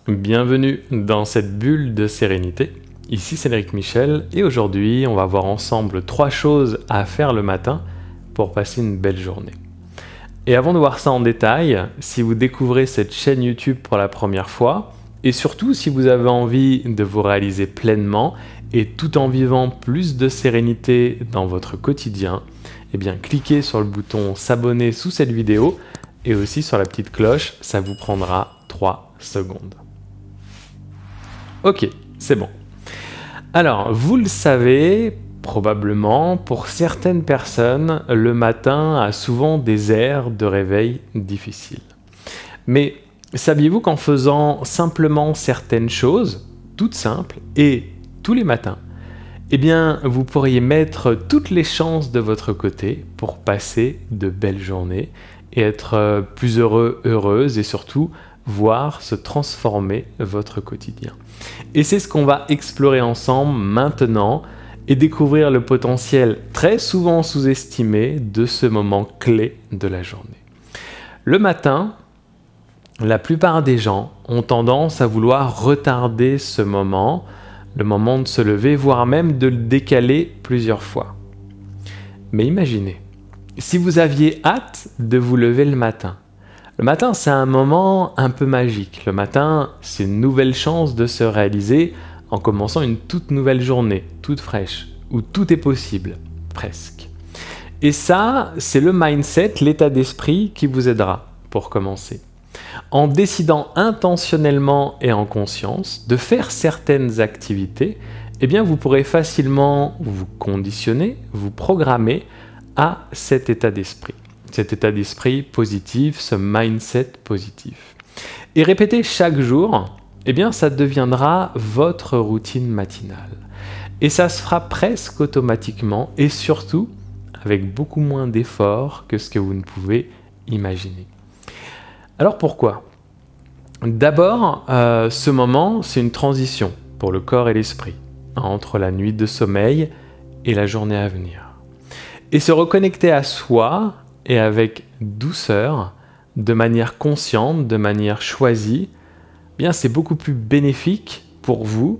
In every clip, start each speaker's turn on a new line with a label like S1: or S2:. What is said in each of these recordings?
S1: Bienvenue dans cette bulle de sérénité. Ici Cédric Michel et aujourd'hui on va voir ensemble 3 choses à faire le matin pour passer une belle journée. Et avant de voir ça en détail, si vous découvrez cette chaîne YouTube pour la première fois et surtout si vous avez envie de vous réaliser pleinement et tout en vivant plus de sérénité dans votre quotidien, eh bien cliquez sur le bouton s'abonner sous cette vidéo et aussi sur la petite cloche, ça vous prendra 3 secondes. Ok, c'est bon. Alors, vous le savez, probablement, pour certaines personnes, le matin a souvent des airs de réveil difficiles. Mais saviez-vous qu'en faisant simplement certaines choses, toutes simples, et tous les matins, eh bien, vous pourriez mettre toutes les chances de votre côté pour passer de belles journées et être plus heureux, heureuse et surtout voir se transformer votre quotidien. Et c'est ce qu'on va explorer ensemble maintenant et découvrir le potentiel très souvent sous-estimé de ce moment clé de la journée. Le matin, la plupart des gens ont tendance à vouloir retarder ce moment, le moment de se lever, voire même de le décaler plusieurs fois. Mais imaginez, si vous aviez hâte de vous lever le matin, c'est un moment un peu magique. Le matin, c'est une nouvelle chance de se réaliser en commençant une toute nouvelle journée, toute fraîche, où tout est possible, presque. Et ça, c'est le mindset, l'état d'esprit qui vous aidera pour commencer. En décidant intentionnellement et en conscience de faire certaines activités, eh bien vous pourrez facilement vous conditionner, vous programmer à cet état d'esprit. Cet état d'esprit positif, ce mindset positif. Et répéter chaque jour, eh bien ça deviendra votre routine matinale. Et ça se fera presque automatiquement et surtout avec beaucoup moins d'efforts que ce que vous ne pouvez imaginer. Alors pourquoi ? D'abord, ce moment, c'est une transition pour le corps et l'esprit entre la nuit de sommeil et la journée à venir. Et se reconnecter à soi et avec douceur, de manière consciente, de manière choisie, bien c'est beaucoup plus bénéfique pour vous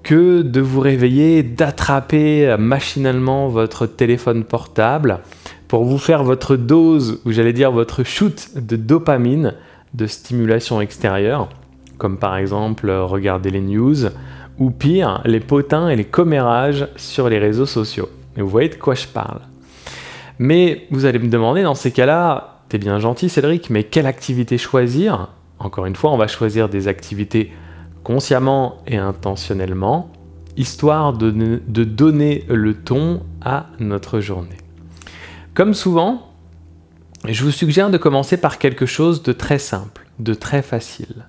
S1: que de vous réveiller, d'attraper machinalement votre téléphone portable pour vous faire votre dose, ou j'allais dire votre shoot de dopamine, de stimulation extérieure, comme par exemple regarder les news, ou pire, les potins et les commérages sur les réseaux sociaux. Et vous voyez de quoi je parle. Mais vous allez me demander, dans ces cas-là, t'es bien gentil Cédric, mais quelle activité choisir ? Encore une fois, on va choisir des activités consciemment et intentionnellement, histoire de donner le ton à notre journée. Comme souvent, je vous suggère de commencer par quelque chose de très simple, de très facile.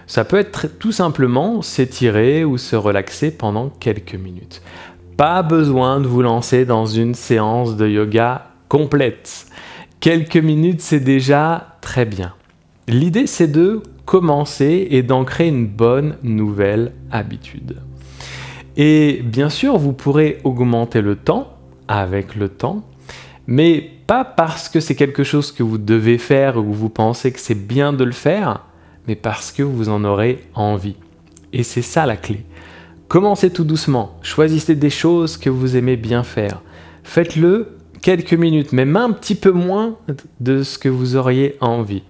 S1: Ça peut être tout simplement s'étirer ou se relaxer pendant quelques minutes. Pas besoin de vous lancer dans une séance de yoga complète. Quelques minutes, c'est déjà très bien. L'idée, c'est de commencer et d'ancrer une bonne nouvelle habitude. Et bien sûr, vous pourrez augmenter le temps avec le temps, mais pas parce que c'est quelque chose que vous devez faire ou vous pensez que c'est bien de le faire, mais parce que vous en aurez envie. Et c'est ça la clé. Commencez tout doucement, choisissez des choses que vous aimez bien faire. Faites-le quelques minutes, même un petit peu moins de ce que vous auriez envie.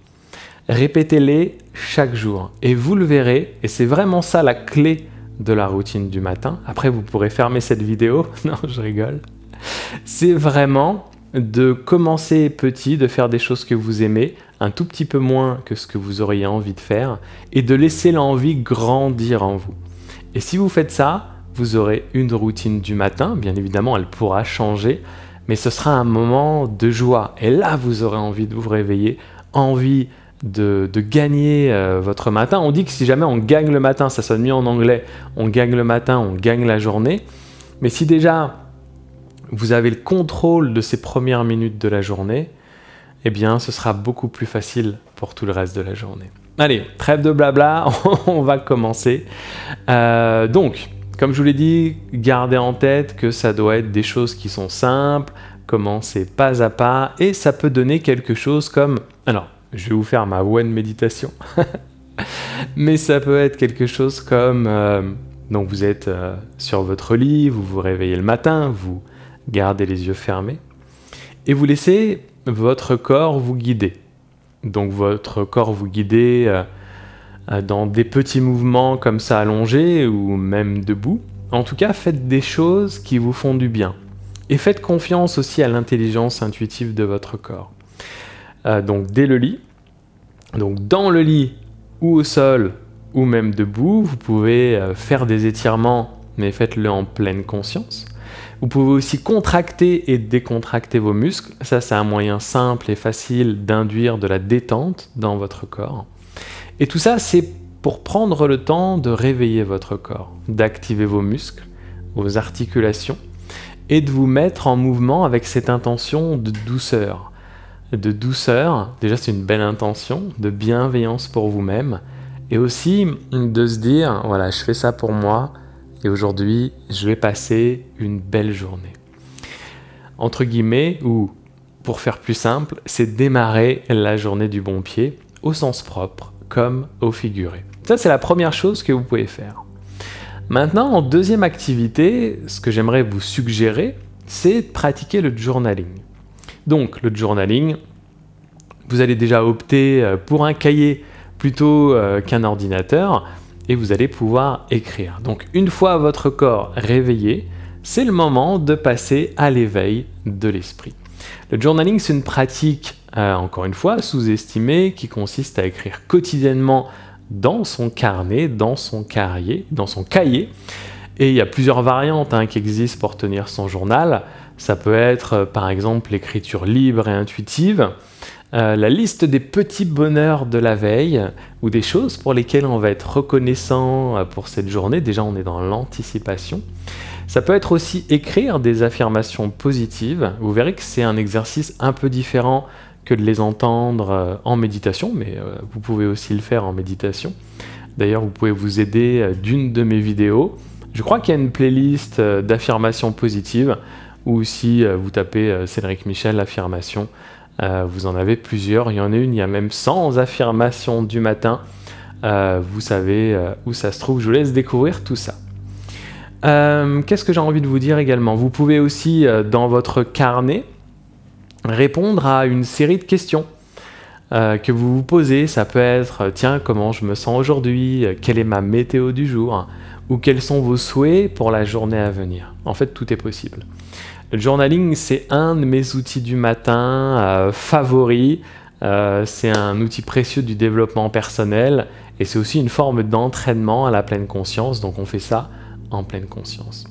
S1: Répétez-les chaque jour et vous le verrez, et c'est vraiment ça la clé de la routine du matin. Après, vous pourrez fermer cette vidéo. Non, je rigole. C'est vraiment de commencer petit, de faire des choses que vous aimez, un tout petit peu moins que ce que vous auriez envie de faire, et de laisser l'envie grandir en vous. Et si vous faites ça, vous aurez une routine du matin. Bien évidemment, elle pourra changer, mais ce sera un moment de joie. Et là, vous aurez envie de vous réveiller, envie de gagner votre matin. On dit que si jamais on gagne le matin, ça sonne mieux en anglais, on gagne le matin, on gagne la journée. Mais si déjà vous avez le contrôle de ces premières minutes de la journée, eh bien ce sera beaucoup plus facile pour tout le reste de la journée. Allez, trêve de blabla, on va commencer. Donc, comme je vous l'ai dit, gardez en tête que ça doit être des choses qui sont simples, commencez pas à pas, et ça peut donner quelque chose comme... Alors, je vais vous faire ma one méditation. Mais ça peut être quelque chose comme, donc vous êtes sur votre lit, vous vous réveillez le matin, vous gardez les yeux fermés, et vous laissez votre corps vous guider. Donc votre corps vous guider dans des petits mouvements comme ça allongés ou même debout. En tout cas, faites des choses qui vous font du bien. Et faites confiance aussi à l'intelligence intuitive de votre corps. Donc dès le lit, donc dans le lit ou au sol ou même debout, vous pouvez faire des étirements, mais faites-le en pleine conscience. Vous pouvez aussi contracter et décontracter vos muscles. Ça, c'est un moyen simple et facile d'induire de la détente dans votre corps. Et tout ça, c'est pour prendre le temps de réveiller votre corps, d'activer vos muscles, vos articulations, et de vous mettre en mouvement avec cette intention de douceur. De douceur, déjà c'est une belle intention, de bienveillance pour vous-même, et aussi de se dire, voilà, je fais ça pour moi, et aujourd'hui, je vais passer une belle journée. Entre guillemets, ou pour faire plus simple, c'est démarrer la journée du bon pied, au sens propre, comme au figuré. Ça, c'est la première chose que vous pouvez faire. Maintenant, en deuxième activité, ce que j'aimerais vous suggérer, c'est de pratiquer le journaling. Donc, le journaling, vous allez déjà opter pour un cahier plutôt qu'un ordinateur et vous allez pouvoir écrire. Donc, une fois votre corps réveillé, c'est le moment de passer à l'éveil de l'esprit. Le journaling, c'est une pratique, encore une fois, sous-estimée qui consiste à écrire quotidiennement dans son carnet, dans son cahier. Et il y a plusieurs variantes qui existent pour tenir son journal. Ça peut être par exemple l'écriture libre et intuitive, la liste des petits bonheurs de la veille ou des choses pour lesquelles on va être reconnaissant pour cette journée. Déjà, on est dans l'anticipation. Ça peut être aussi écrire des affirmations positives. Vous verrez que c'est un exercice un peu différent que de les entendre en méditation, mais vous pouvez aussi le faire en méditation. D'ailleurs, vous pouvez vous aider d'une de mes vidéos. Je crois qu'il y a une playlist d'affirmations positives, ou si vous tapez Cédric Michel affirmations, vous en avez plusieurs. Il y en a une, il y a même 100 affirmations du matin. Vous savez où ça se trouve, je vous laisse découvrir tout ça. Qu'est-ce que j'ai envie de vous dire également? Vous pouvez aussi, dans votre carnet, répondre à une série de questions que vous vous posez. Ça peut être, tiens, comment je me sens aujourd'hui? Quelle est ma météo du jour? Ou quels sont vos souhaits pour la journée à venir? En fait, tout est possible. Le journaling, c'est un de mes outils du matin favoris. C'est un outil précieux du développement personnel et c'est aussi une forme d'entraînement à la pleine conscience. Donc, on fait ça en pleine conscience.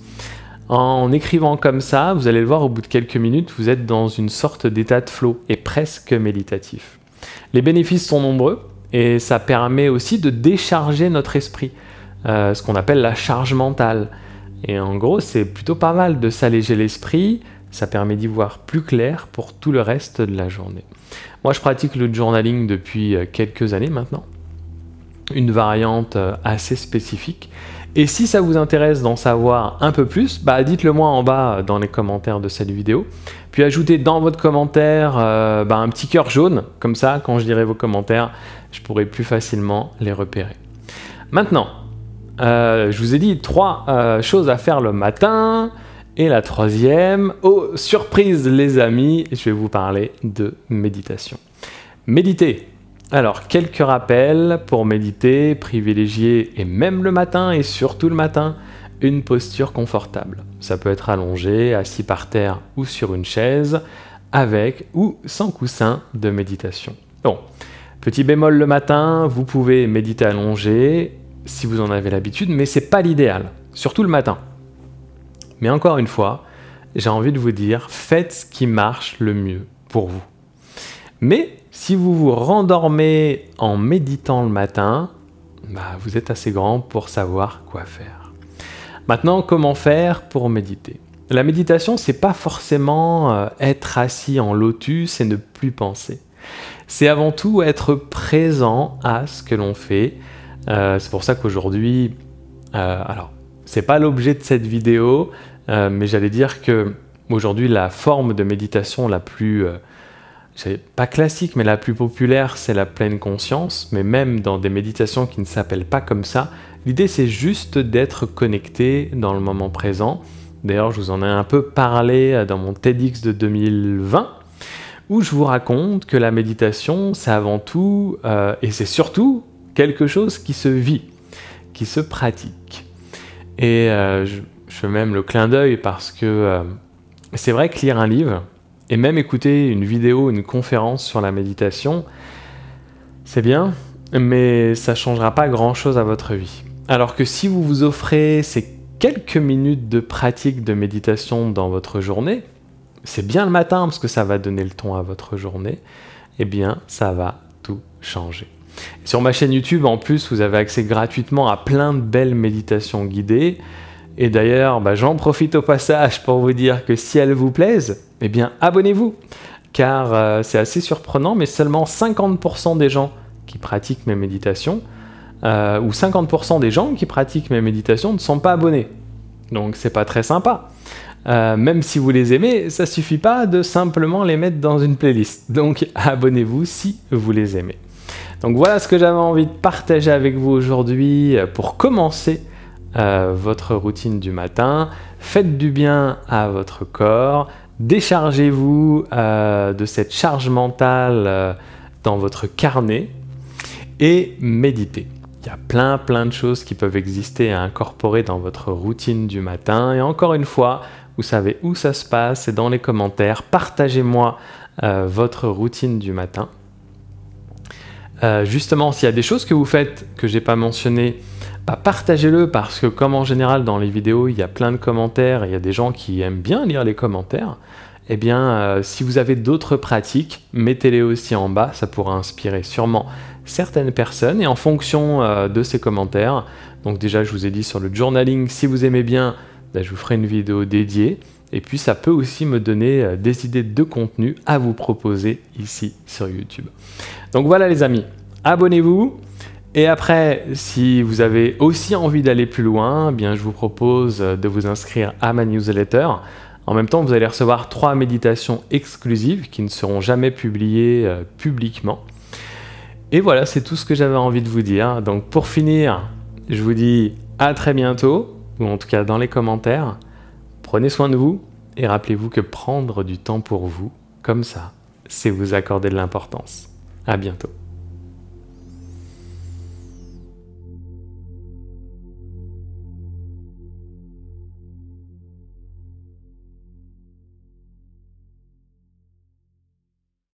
S1: En écrivant comme ça, vous allez le voir, au bout de quelques minutes, vous êtes dans une sorte d'état de flow et presque méditatif. Les bénéfices sont nombreux et ça permet aussi de décharger notre esprit, ce qu'on appelle la charge mentale. Et en gros, c'est plutôt pas mal de s'alléger l'esprit, ça permet d'y voir plus clair pour tout le reste de la journée. Moi, je pratique le journaling depuis quelques années maintenant, une variante assez spécifique. Et si ça vous intéresse d'en savoir un peu plus, dites-le moi en bas dans les commentaires de cette vidéo. Puis ajoutez dans votre commentaire un petit cœur jaune, comme ça, quand je lirai vos commentaires, je pourrai plus facilement les repérer. Maintenant, je vous ai dit 3 choses à faire le matin. Et la troisième, oh, surprise les amis, je vais vous parler de méditation. Méditer. Alors, quelques rappels pour méditer, privilégier, et même le matin, et surtout le matin, une posture confortable. Ça peut être allongé, assis par terre ou sur une chaise, avec ou sans coussin de méditation. Bon, petit bémol le matin, vous pouvez méditer allongé, si vous en avez l'habitude, mais ce n'est pas l'idéal, surtout le matin. Mais encore une fois, j'ai envie de vous dire, faites ce qui marche le mieux pour vous. Mais si vous vous rendormez en méditant le matin, vous êtes assez grand pour savoir quoi faire. Maintenant, comment faire pour méditer? La méditation, c'est pas forcément être assis en lotus et ne plus penser. C'est avant tout être présent à ce que l'on fait. C'est pour ça qu'aujourd'hui, alors, c'est pas l'objet de cette vidéo, mais j'allais dire que aujourd'hui, la forme de méditation la plus c'est pas classique, mais la plus populaire, c'est la pleine conscience. Mais même dans des méditations qui ne s'appellent pas comme ça, l'idée c'est juste d'être connecté dans le moment présent. D'ailleurs, je vous en ai un peu parlé dans mon TEDx de 2020, où je vous raconte que la méditation, c'est avant tout, et c'est surtout, quelque chose qui se vit, qui se pratique. Et je fais même le clin d'œil parce que c'est vrai que lire un livre, et même écouter une vidéo, une conférence sur la méditation, c'est bien, mais ça ne changera pas grand-chose à votre vie. Alors que si vous vous offrez ces quelques minutes de pratique de méditation dans votre journée, c'est bien le matin parce que ça va donner le ton à votre journée, eh bien ça va tout changer. Sur ma chaîne YouTube, en plus, vous avez accès gratuitement à plein de belles méditations guidées. Et d'ailleurs, j'en profite au passage pour vous dire que si elles vous plaisent, eh bien abonnez-vous. Car c'est assez surprenant, mais seulement 50% des gens qui pratiquent mes méditations, ou 50% des gens qui pratiquent mes méditations ne sont pas abonnés. Donc c'est pas très sympa. Même si vous les aimez, ça suffit pas de simplement les mettre dans une playlist. Donc abonnez-vous si vous les aimez. Donc voilà ce que j'avais envie de partager avec vous aujourd'hui pour commencer votre routine du matin. Faites du bien à votre corps, déchargez-vous de cette charge mentale dans votre carnet et méditez. Il y a plein de choses qui peuvent exister à incorporer dans votre routine du matin. Et encore une fois, vous savez où ça se passe, c'est dans les commentaires. Partagez-moi votre routine du matin. Justement, s'il y a des choses que vous faites que je n'ai pas mentionnées, partagez-le parce que comme en général dans les vidéos, il y a plein de commentaires et il y a des gens qui aiment bien lire les commentaires, eh bien, si vous avez d'autres pratiques, mettez-les aussi en bas, ça pourra inspirer sûrement certaines personnes et en fonction de ces commentaires, donc déjà je vous ai dit sur le journaling, si vous aimez bien, je vous ferai une vidéo dédiée et puis ça peut aussi me donner des idées de contenu à vous proposer ici sur YouTube. Donc voilà les amis, abonnez-vous. Et après, si vous avez aussi envie d'aller plus loin, eh bien, je vous propose de vous inscrire à ma newsletter. En même temps, vous allez recevoir 3 méditations exclusives qui ne seront jamais publiées publiquement. Et voilà, c'est tout ce que j'avais envie de vous dire. Donc pour finir, je vous dis à très bientôt, ou en tout cas dans les commentaires. Prenez soin de vous et rappelez-vous que prendre du temps pour vous, comme ça, c'est vous accorder de l'importance. À bientôt.